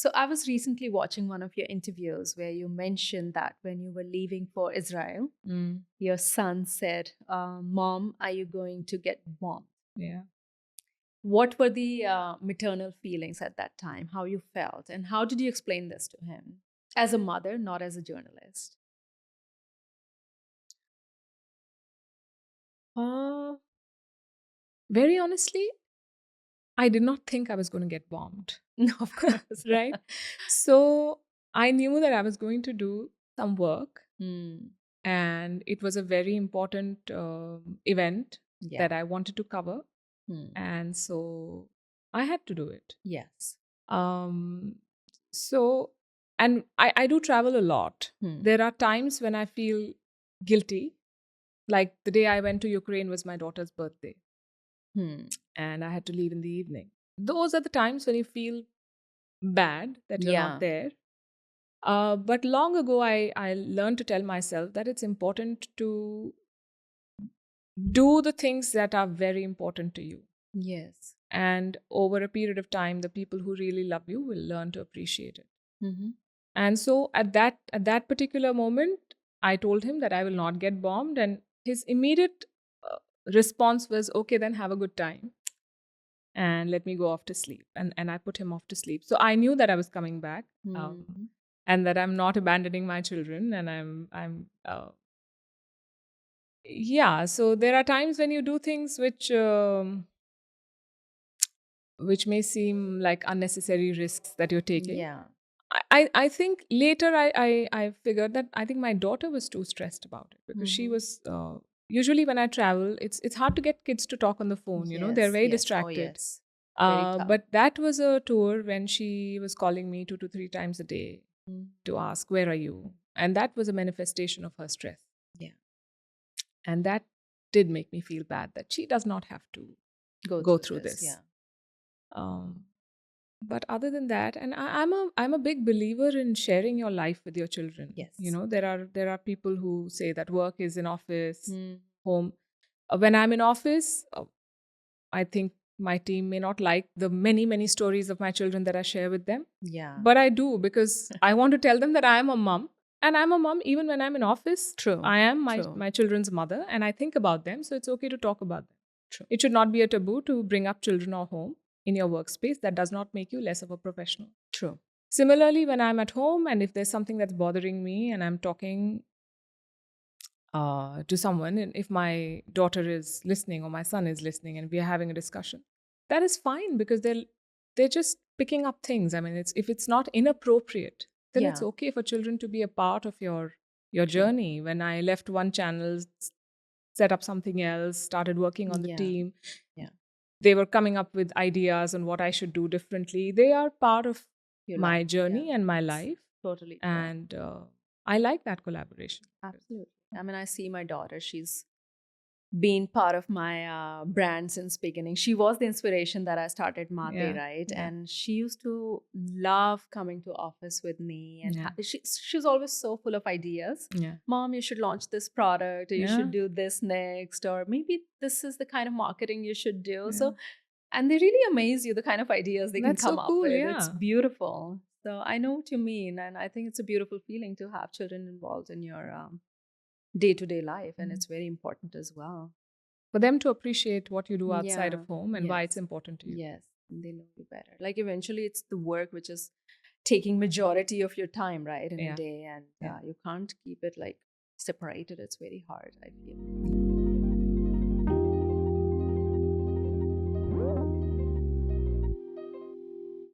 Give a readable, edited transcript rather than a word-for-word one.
So I was recently watching one of your interviews where you mentioned that when you were leaving for Israel, Mm, your son said, Mom, are you going to get bombed? yeah. What were the maternal feelings at that time? How you felt? And how did you explain this to him as a mother, not as a journalist? Uh, Very honestly, I did not think I was going to get bombed. No, of course. Right? So I knew that I was going to do some work, Hmm. and it was a very important event Yeah. that I wanted to cover. Hmm. And so I had to do it. Yes. Um, so, and I do travel a lot. Hmm. There are times when I feel guilty. Like the day I went to Ukraine was my daughter's birthday, Hmm. and I had to leave in the evening. Those are the times when you feel bad that you're not Yeah. there. But long ago, I learned to tell myself that it's important to do the things that are very important to you. Yes. And over a period of time, the people who really love you will learn to appreciate it. Mm-hmm. And so at that particular moment, I told him that I will not get bombed, and his immediate uh, response was, "Okay, then have a good time and let me go off to sleep." And I put him off to sleep. So I knew that I was coming back, Hmm. and that I'm not abandoning my children, and yeah. So there are times when you do things which may seem like unnecessary risks that you're taking. Yeah. I think later I figured that I think my daughter was too stressed about it, because she Mm-hmm. was usually when I travel, it's hard to get kids to talk on the phone. They're Yes. very Yes. Oh, distracted. yes. Very tough. But that was a tour when she was calling me 2 to 3 times a day Mm. to ask, "Where are you?" And that was a manifestation of her stress. Yeah. And that did make me feel bad that she does not have to Go go through through this. this. Yeah. Um, but other than that, and I'm a big believer in sharing your life with your children. Yes. There are people who say that work is in office, Mm. home. When I'm in office, I think my team may not like the many stories of my children that I share with them, Yeah. but I do, because I want to tell them that I am a mom, and I'm a mom even when I'm in office. True. I am my True. my children's mother, and I think about them, so it's okay to talk about them. True. It should not be a taboo to bring up children or home in your workspace. That does not make you less of a professional. True. Similarly, when I'm at home and if there's something that's bothering me and I'm talking to someone, and if my daughter is listening or my son is listening and we are having a discussion, that is fine, because they're just picking up things. I mean, if it's not inappropriate, then it's Yeah. okay for children to be a part of your True. journey. When I left one channel, set up something else, started working on the Yeah. team, Yeah. they were coming up with ideas on what I should do differently. They are part of Your my life. Yeah. journey and my Yes. life. Totally true. And I like that collaboration. Absolutely. I mean, I see my daughter. She's been part of my brand since beginning. She was the inspiration that I started Mate, Yeah, right? yeah, And she used to love coming to office with me, and yeah, she's always so full of ideas. yeah, Mom, you should launch this product, or you yeah, should do this next, or maybe this is the kind of marketing you should do. yeah. So, and they really amaze you, the kind of ideas they can That's so come up cool. with. It's Yeah, beautiful. So I know what you mean, and I think it's a beautiful feeling to have children involved in your day-to-day life, and Mhm. it's very important as well. For them to appreciate what you do outside Yeah. of home and why it's Yes. important to you. Yes. They know you better. Like eventually, it's the work which is taking majority of your time, right, in a Yeah, day, and yeah. you can't keep it like separated. It's very hard, I feel.